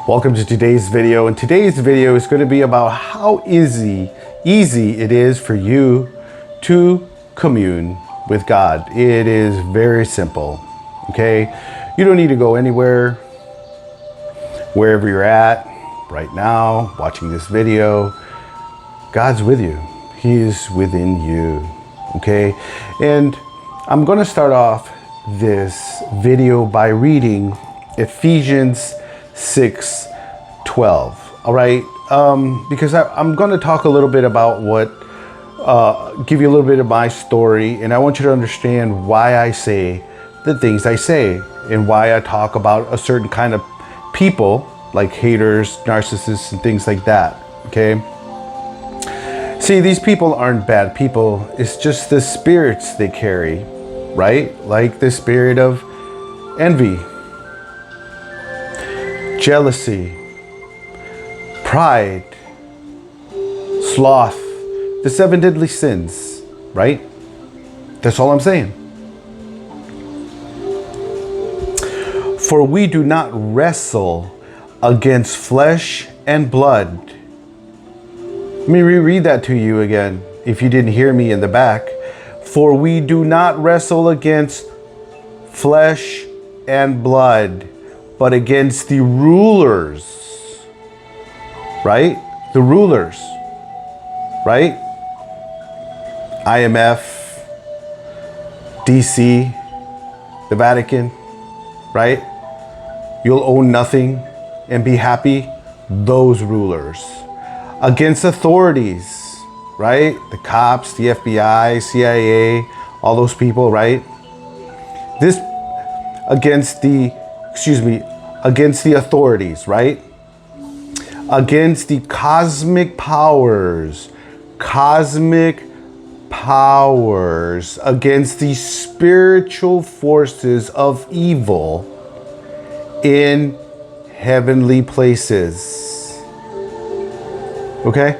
Welcome to today's video, and today's video is going to be about how easy it is for you to commune with God. It is very simple, okay? You don't need to go anywhere. Wherever you're at right now, watching this video, God's with you. He is within you, okay? And I'm going to start off this video by reading Ephesians 6:12. All right, because I'm going to talk a little bit about give you a little bit of my story, and I want you to understand why I say the things I say and why I talk about a certain kind of people like haters, narcissists, and things like that. Okay. See, these people aren't bad people. It's just the spirits they carry, right? Like the spirit of envy, jealousy, pride, sloth, the 7 deadly sins, right? That's all I'm saying. For we do not wrestle against flesh and blood. Let me reread that to you again, if you didn't hear me in the back. For we do not wrestle against flesh and blood, but against the rulers, right? The rulers, right? IMF, DC, the Vatican, right? You'll own nothing and be happy. Those rulers. Against authorities, right? The cops, the FBI, CIA, all those people, right? Against the authorities, right? Against the cosmic powers, against the spiritual forces of evil in heavenly places. Okay?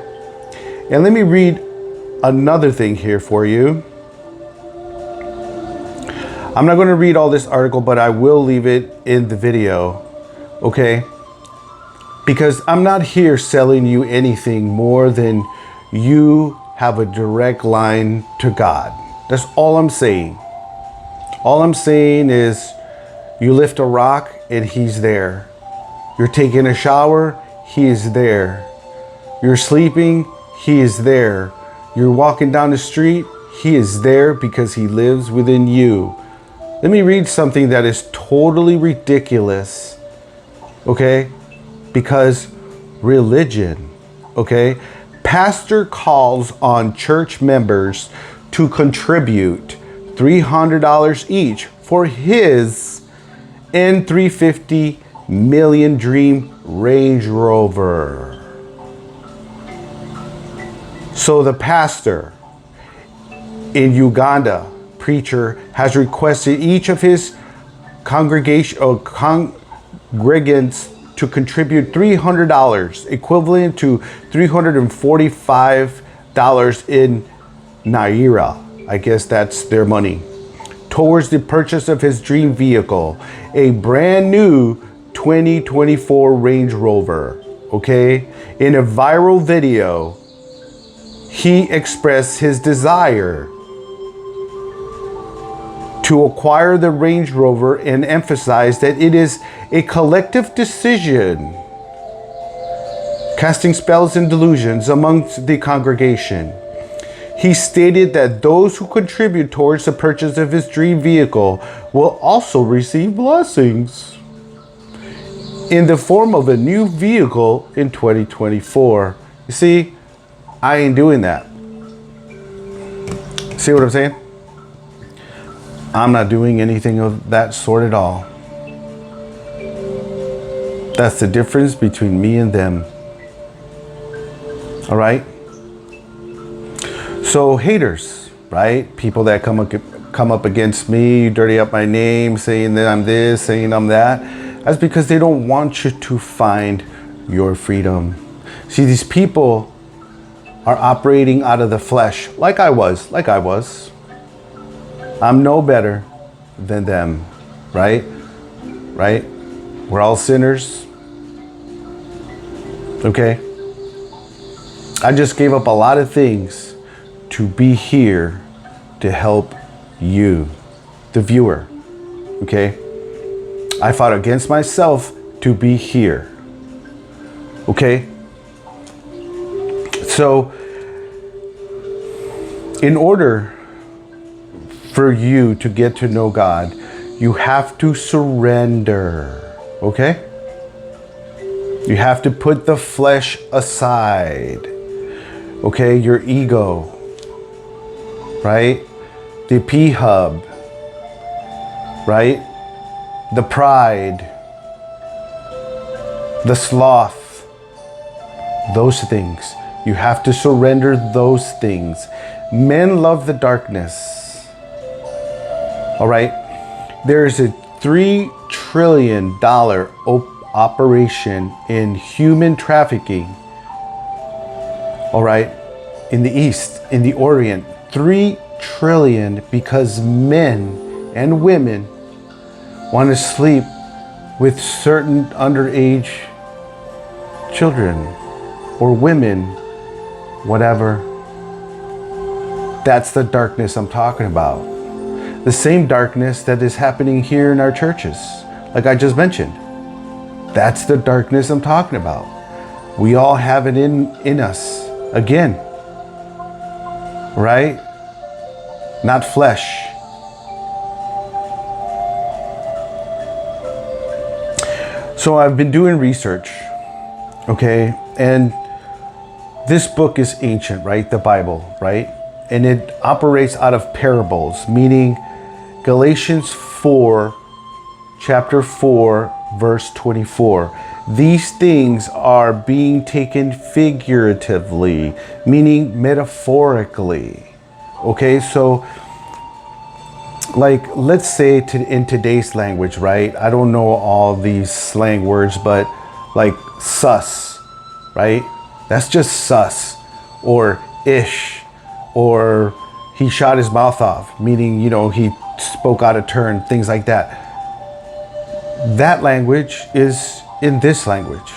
And let me read another thing here for you. I'm not going to read all this article, but I will leave it in the video. Okay? Because I'm not here selling you anything more than you have a direct line to God. That's all I'm saying. All I'm saying is you lift a rock and He's there. You're taking a shower, He is there. You're sleeping, He is there. You're walking down the street, He is there because He lives within you. Let me read something that is totally ridiculous, okay? Because religion, okay? Pastor calls on church members to contribute $300 each for his N350 Million Dream Range Rover. So the pastor in Uganda, preacher, has requested each of his congregants to contribute $300, equivalent to $345 in Naira. I guess that's their money, towards the purchase of his dream vehicle, a brand new 2024 Range Rover. Okay? In a viral video, he expressed his desire to acquire the Range Rover and emphasized that it is a collective decision, casting spells and delusions amongst the congregation. He stated that those who contribute towards the purchase of his dream vehicle will also receive blessings in the form of a new vehicle in 2024. You see, I ain't doing that. See what I'm saying? I'm not doing anything of that sort at all. That's the difference between me and them. All right? So haters, right? People that come up against me, dirty up my name, saying that I'm this, saying I'm that. That's because they don't want you to find your freedom. See, these people are operating out of the flesh, like I was. I'm no better than them, right? We're all sinners. Okay? I just gave up a lot of things to be here to help you, the viewer. Okay? I fought against myself to be here. Okay? So, in order for you to get to know God, you have to surrender. Okay? You have to put the flesh aside. Okay? Your ego. Right? The P-hub. Right? The pride. The sloth. Those things. You have to surrender those things. Men love the darkness. All right? There is a $3 trillion operation in human trafficking. All right? In the East, in the Orient. 3 trillion because men and women want to sleep with certain underage children or women, whatever. That's the darkness I'm talking about. The same darkness that is happening here in our churches, like I just mentioned. That's the darkness I'm talking about. We all have it in us. Again. Right? Not flesh. So I've been doing research. Okay? And this book is ancient, right? The Bible, right? And it operates out of parables, meaning Galatians 4, chapter 4, verse 24. These things are being taken figuratively, meaning metaphorically. Okay, so like, let's say in today's language, right? I don't know all these slang words, but like sus, right? That's just sus, or ish, or he shot his mouth off, meaning, you know, he spoke out of turn, things like that. That language is in this language.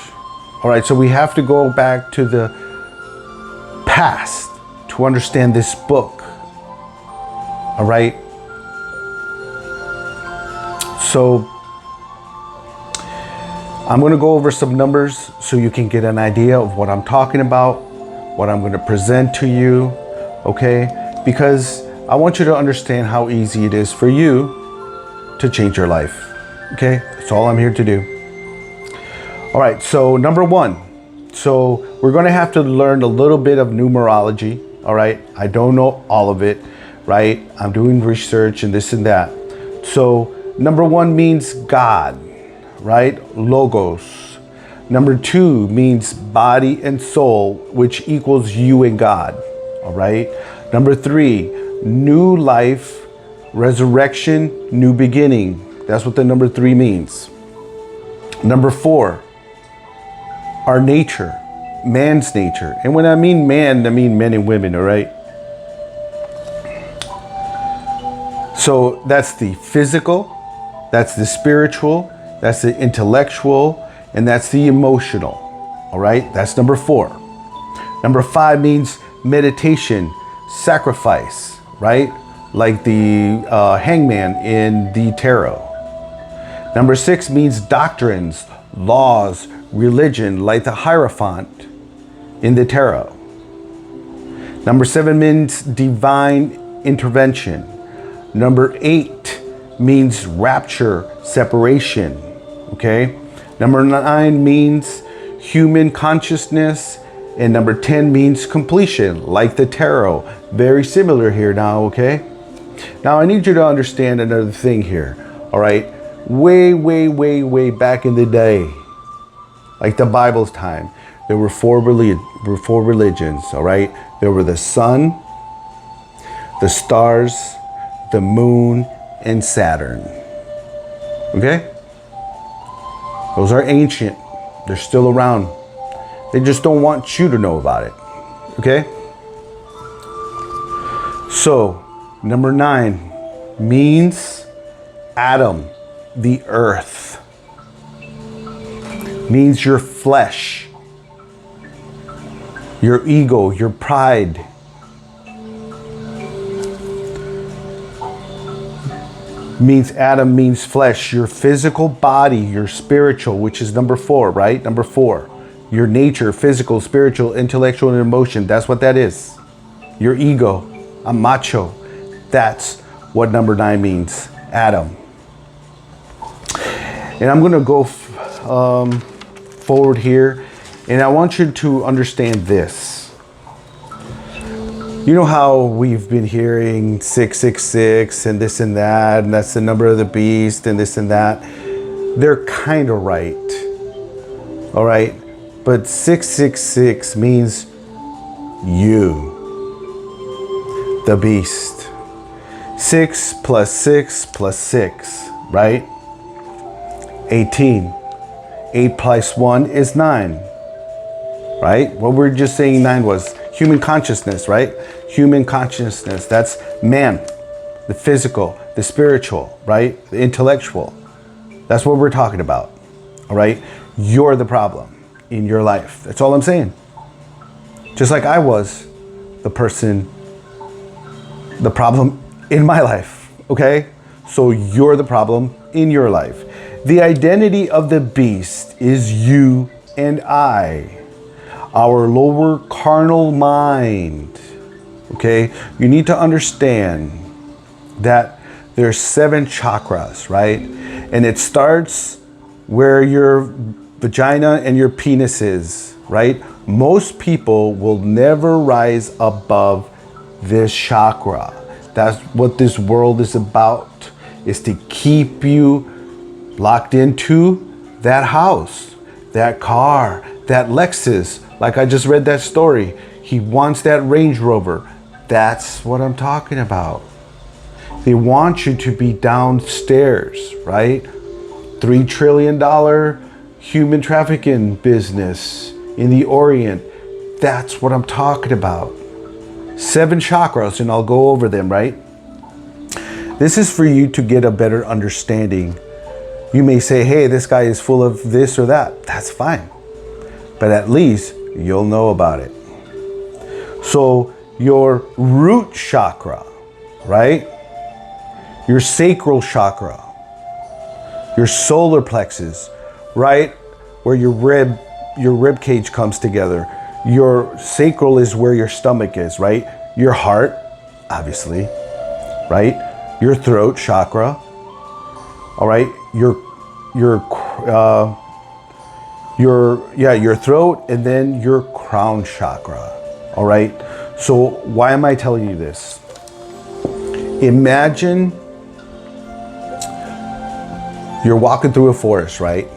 All right, so we have to go back to the past to understand this book. All right. So I'm going to go over some numbers so you can get an idea of what I'm talking about, what I'm going to present to you. Okay, because I want you to understand how easy it is for you to change your life. Okay, that's all I'm here to do. All right, so number one. So we're going to have to learn a little bit of numerology. All right, I don't know all of it, right? I'm doing research and this and that. So number one means God, right? Logos. Number two means body and soul, which equals you and God. All right. Number three, new life, resurrection, new beginning. That's what the number three means. Number four, our nature, man's nature. And when I mean man, I mean men and women, all right? So that's the physical, that's the spiritual, that's the intellectual, and that's the emotional, all right? That's number four. Number five means meditation, sacrifice, right? Like the hangman in the tarot. Number six means doctrines, laws, religion, like the Hierophant in the tarot. Number seven means divine intervention. Number eight means rapture, separation, okay? Number nine means human consciousness. And number 10 means completion, like the tarot. Very similar here now, okay? Now I need you to understand another thing here, all right? Way back in the day, like the Bible's time, there were four religions, all right? There were the sun, the stars, the moon, and Saturn, okay? Those are ancient. They're still around. They just don't want you to know about it. Okay? So, number 9 means Adam, the earth. Means your flesh. your ego, your pride. Means Adam means flesh, your physical body, your spiritual, which is number 4, right? Number 4. Your nature, physical, spiritual, intellectual, and emotion. That's what that is. Your ego. I'm macho. That's what number 9 means. Adam. And I'm going to go forward here. And I want you to understand this. You know how we've been hearing 666 and this and that, and that's the number of the beast and this and that. They're kind of right. All right. But 666 means you, the beast. 6 plus 6 plus 6, right? 18. 8 plus 1 is 9. Right? What we're just saying 9 was human consciousness, right? Human consciousness. That's man, the physical, the spiritual, right? The intellectual. That's what we're talking about. All right? You're the problem in your life. That's all I'm saying. Just like I was the problem in my life. Okay? So you're the problem in your life. The identity of the beast is you and I. Our lower carnal mind. Okay? You need to understand that there's 7 chakras, right? And it starts where your vagina and your penis is, right? Most people will never rise above this chakra. That's what this world is about, is to keep you locked into that house, that car, that Lexus. Like I just read that story. He wants that Range Rover. That's what I'm talking about. They want you to be downstairs, right? $3 trillion human trafficking business in the Orient. That's what I'm talking about. 7 chakras, and I'll go over them, right? This is for you to get a better understanding. You may say, hey, this guy is full of this or that. That's fine. But at least you'll know about it. So your root chakra, right? Your sacral chakra, your solar plexus, right? Where your rib cage comes together. Your sacral is where your stomach is, right? Your heart, obviously, right? Your throat chakra, all right? Your throat, and then your crown chakra. All right. So why am I telling you this? Imagine you're walking through a forest, right?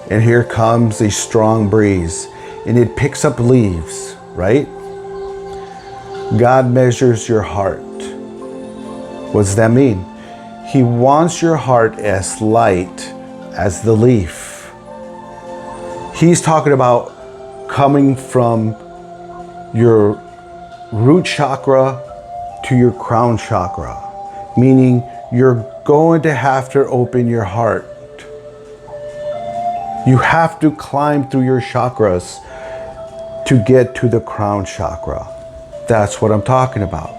And here comes a strong breeze and it picks up leaves, right? God measures your heart. What does that mean? He wants your heart as light as the leaf. He's talking about coming from your root chakra to your crown chakra, meaning you're going to have to open your heart. You have to climb through your chakras to get to the crown chakra. That's what I'm talking about.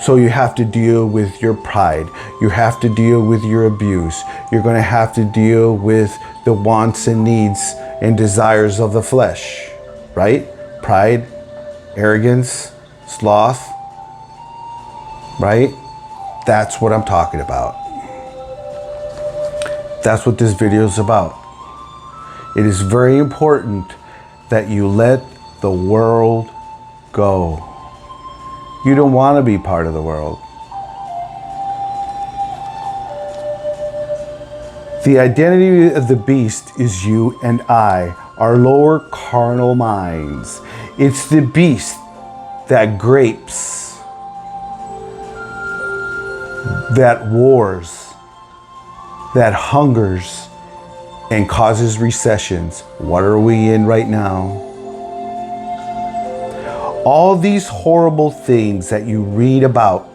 So you have to deal with your pride. You have to deal with your abuse. You're going to have to deal with the wants and needs and desires of the flesh, right? Pride, arrogance, sloth, right? That's what I'm talking about. That's what this video is about. It is very important that you let the world go. You don't want to be part of the world. The identity of the beast is you and I, our lower carnal minds. It's the beast that grapes, that wars, that hungers, and causes recessions. What are we in right now? All these horrible things that you read about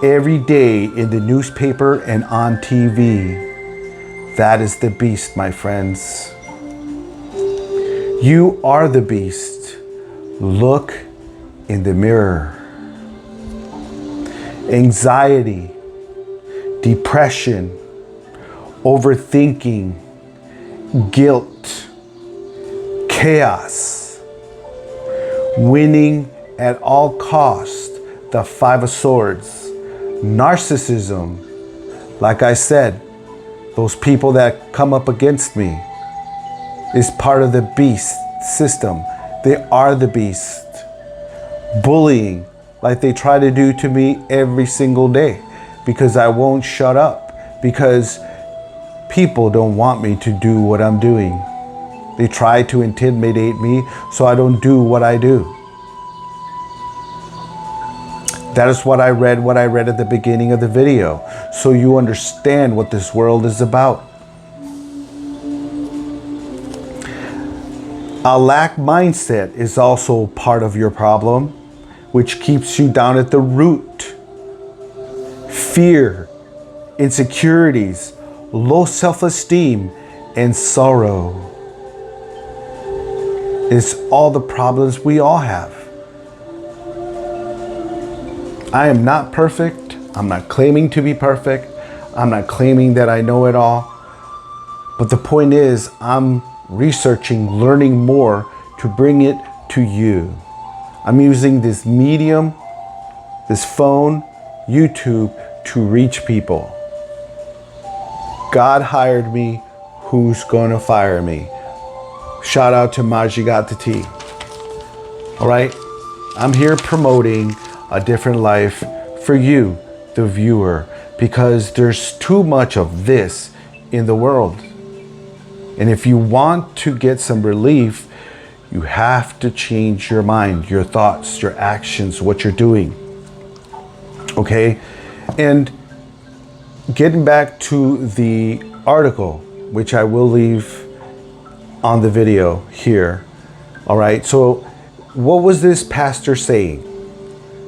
every day in the newspaper and on TV, that is the beast, my friends. You are the beast. Look in the mirror. Anxiety, depression, overthinking, guilt, chaos, winning at all cost, the Five of Swords, narcissism. Like I said, those people that come up against me is part of the beast system. They are the beast. Bullying, like they try to do to me every single day, because I won't shut up, because people don't want me to do what I'm doing. They try to intimidate me so I don't do what I do. That is what I read at the beginning of the video, so you understand what this world is about. A lack mindset is also part of your problem, which keeps you down at the root. Fear, insecurities, low self-esteem, and sorrow is all the problems we all have. I am not perfect. I'm not claiming to be perfect. I'm not claiming that I know it all. But the point is, I'm researching, learning more to bring it to you. I'm using this medium, this phone, YouTube, to reach people. God hired me. Who's gonna fire me? Shout out to Majigat the Tea. All right, I'm here promoting a different life for you, the viewer, because there's too much of this in the world. And if you want to get some relief, you have to change your mind, your thoughts, your actions, what you're doing. Okay? And getting back to the article, which I will leave on the video here. All right? So what was this pastor saying?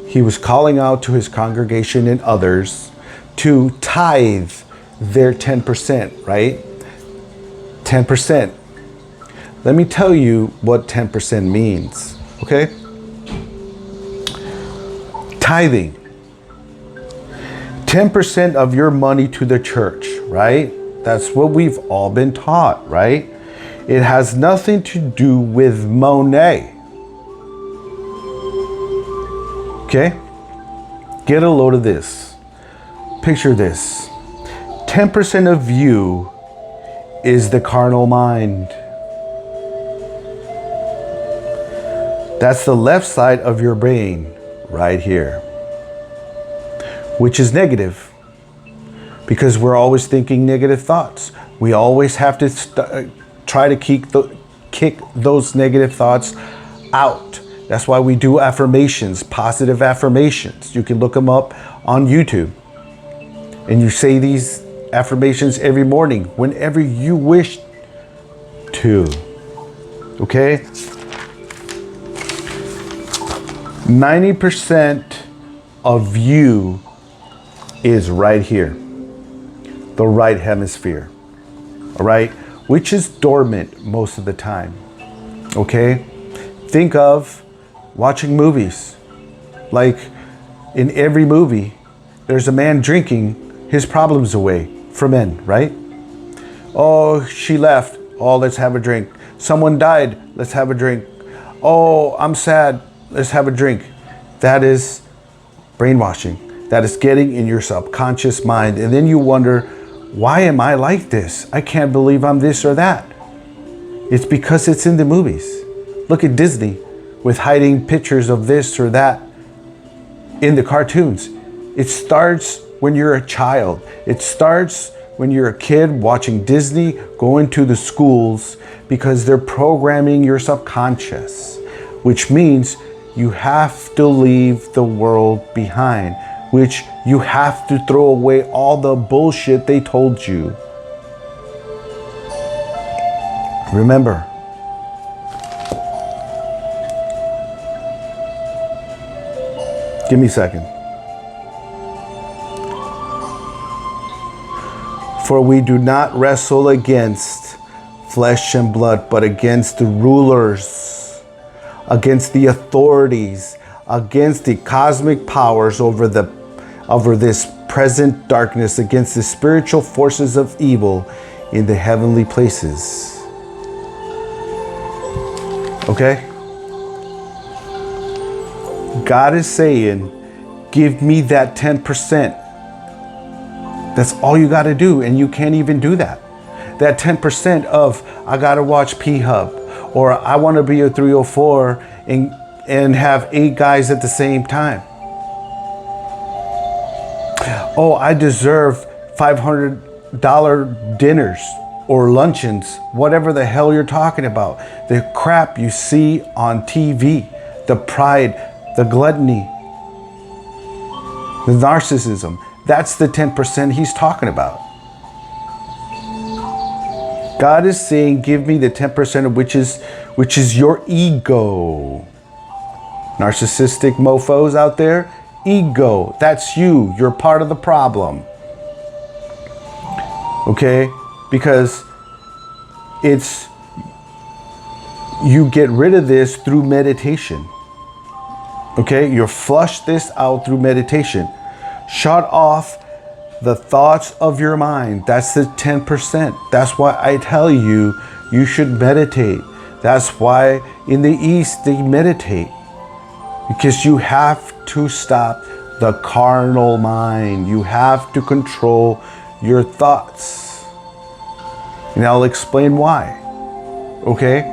He was calling out to his congregation and others to tithe their 10%, right? 10%. Let me tell you what 10% means, okay? Tithing. 10% of your money to the church, right? That's what we've all been taught, right? It has nothing to do with Monet. Okay? Get a load of this. Picture this. 10% of you is the carnal mind. That's the left side of your brain right here, which is negative, because we're always thinking negative thoughts. We always have to try to kick those negative thoughts out. That's why we do affirmations, positive affirmations. You can look them up on YouTube. And you say these affirmations every morning, whenever you wish to. Okay? 90% of you is right here, the right hemisphere. All right? Which is dormant most of the time. Okay? Think of watching movies. Like in every movie, there's a man drinking his problems away from men, right? Oh, she left. Oh, let's have a drink. Someone died. Let's have a drink. Oh, I'm sad. Let's have a drink. That is brainwashing. That is getting in your subconscious mind. And then you wonder, why am I like this? I can't believe I'm this or that. It's because it's in the movies. Look at Disney with hiding pictures of this or that in the cartoons. It starts when you're a child. It starts when you're a kid watching Disney, going to the schools, because they're programming your subconscious, which means you have to leave the world behind, which you have to throw away all the bullshit they told you. Remember, give me a second. For we do not wrestle against flesh and blood, but against the rulers, against the authorities, against the cosmic powers over this present darkness, against the spiritual forces of evil in the heavenly places. Okay? God is saying, give me that 10%. That's all you got to do, and you can't even do that. That 10% of, I got to watch P-Hub, or I want to be a 304 and have 8 guys at the same time. Oh, I deserve $500 dinners or luncheons, whatever the hell you're talking about. The crap you see on TV, the pride, the gluttony, the narcissism. That's the 10% he's talking about. God is saying, give me the 10% of which is your ego. Narcissistic mofos out there, ego, that's you. You're part of the problem. Okay? Because you get rid of this through meditation. Okay? You flush this out through meditation. Shut off the thoughts of your mind. That's the 10%. That's why I tell you, you should meditate. That's why in the East they meditate. Because you have to stop the carnal mind. You have to control your thoughts. And I'll explain why. Okay?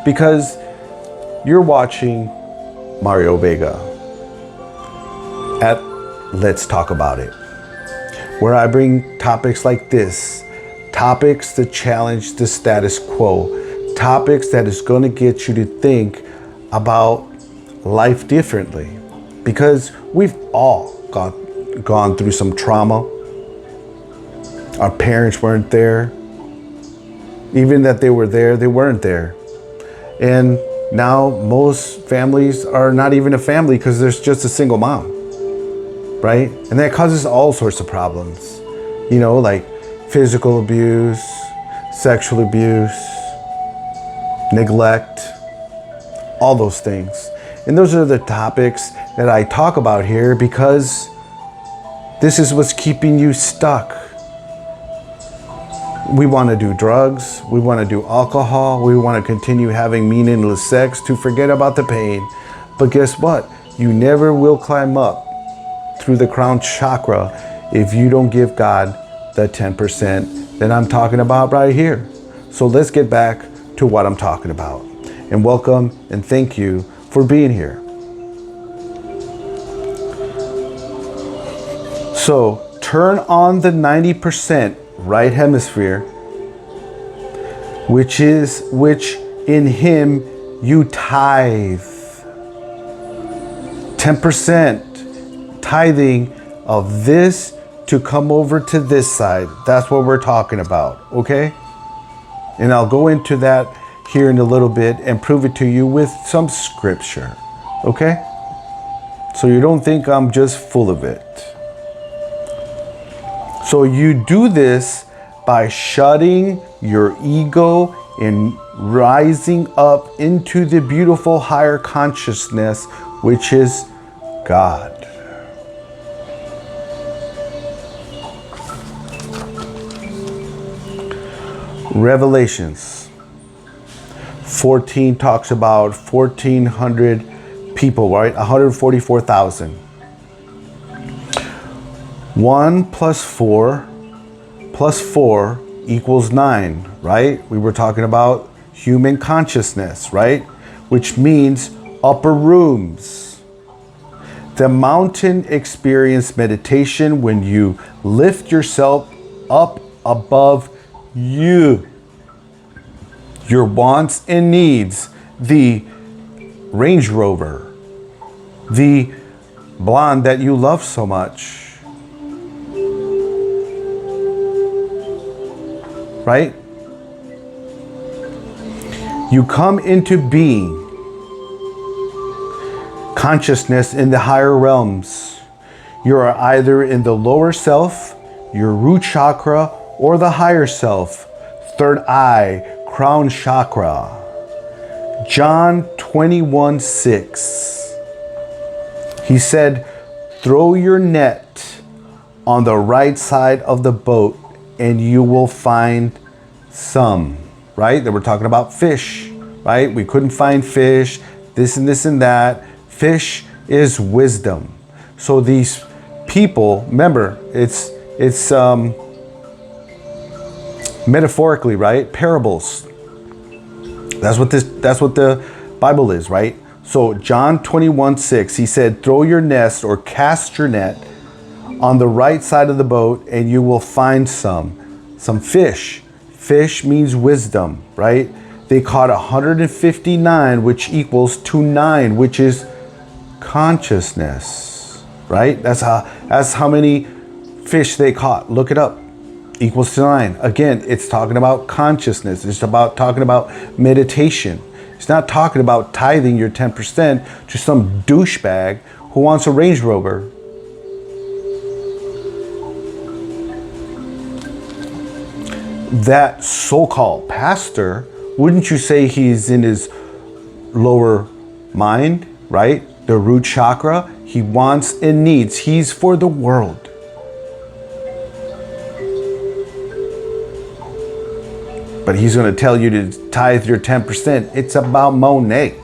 Because you're watching Mario Vega at Let's Talk About It, where I bring topics like this, topics that challenge the status quo, topics that is going to get you to think about life differently, because we've all gone through some trauma. Our parents weren't there. Even that they were there, they weren't there. And now most families are not even a family because there's just a single mom, right? And that causes all sorts of problems, you know, like physical abuse, sexual abuse, neglect, all those things. And those are the topics that I talk about here because this is what's keeping you stuck. We want to do drugs, we want to do alcohol, we want to continue having meaningless sex to forget about the pain. But guess what? You never will climb up through the crown chakra if you don't give God the 10% that I'm talking about right here. So let's get back to what I'm talking about. And welcome and thank you for being here. So turn on the 90% right hemisphere, which in him you tithe. 10% tithing of this to come over to this side. That's what we're talking about, okay? And I'll go into that here in a little bit and prove it to you with some scripture, okay? So you don't think I'm just full of it. So you do this by shutting your ego and rising up into the beautiful higher consciousness, which is God. Revelations 14 talks about 1,400 people, right? 144,000. 1 plus 4 plus 4 equals 9, right? We were talking about human consciousness, right? Which means upper rooms. The mountain experience meditation when you lift yourself up above you, your wants and needs, the Range Rover, the blonde that you love so much, right? You come into being, consciousness in the higher realms. You are either in the lower self, your root chakra, or the higher self, third eye, crown chakra. John 21:6. He said, throw your net on the right side of the boat and you will find some, right? They were talking about fish, right? We couldn't find fish, this and this and that. Fish is wisdom. So these people, remember, it's metaphorically, right? Parables. That's what the Bible is, right? So John 21:6, he said, throw your nest or cast your net on the right side of the boat and you will find some fish. Fish means wisdom, right? They caught 159, which equals to 9, which is consciousness, right? That's how many fish they caught. Look it up. Equals to 9. Again, it's talking about consciousness. It's about talking about meditation. It's not talking about tithing your 10% to some douchebag who wants a Range Rover. That so-called pastor, wouldn't you say he's in his lower mind, right? The root chakra, he wants and needs. He's for the world. But he's going to tell you to tithe your 10%. It's about Monet.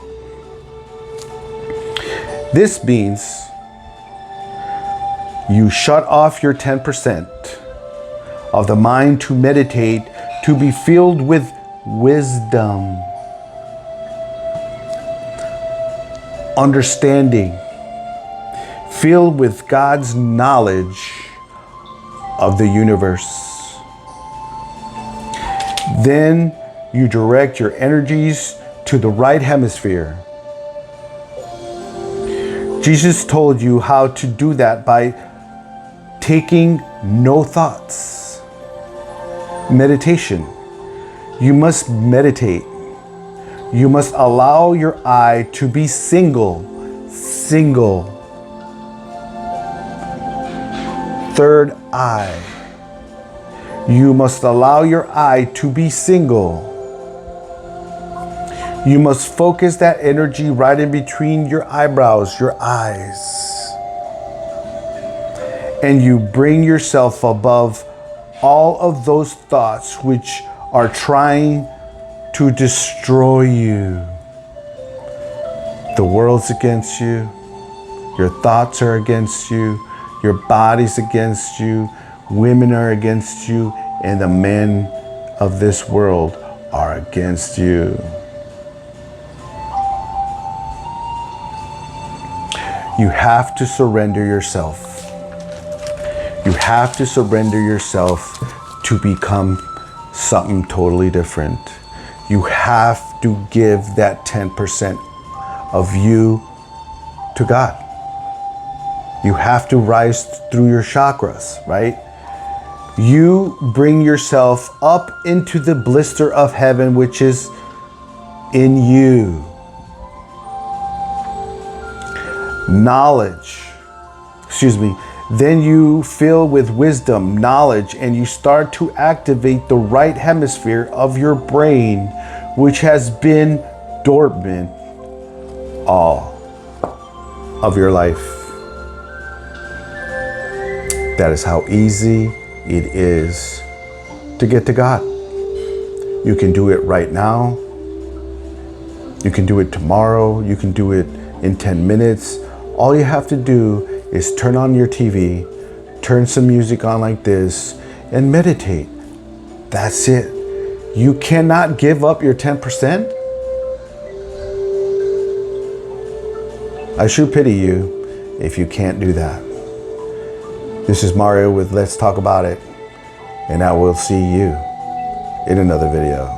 This means you shut off your 10% of the mind to meditate, to be filled with wisdom, understanding, filled with God's knowledge of the universe. Then you direct your energies to the right hemisphere. Jesus told you how to do that by taking no thoughts. Meditation. You must meditate. You must allow your eye to be single. Third eye. You must allow your eye to be single. You must focus that energy right in between your eyebrows, your eyes. And you bring yourself above all of those thoughts which are trying to destroy you. The world's against you. Your thoughts are against you. Your body's against you. Women are against you, and the men of this world are against you. You have to surrender yourself. You have to surrender yourself to become something totally different. You have to give that 10% of you to God. You have to rise through your chakras, right? You bring yourself up into the blister of heaven, which is in you. Then you fill with wisdom, knowledge, and you start to activate the right hemisphere of your brain, which has been dormant all of your life. That is how easy it is to get to God. You can do it right now. You can do it tomorrow. You can do it in 10 minutes. All you have to do is turn on your TV, turn some music on like this, and meditate. That's it. You cannot give up your 10%. I sure pity you if you can't do that. This is Mario with Let's Talk About It, and I will see you in another video.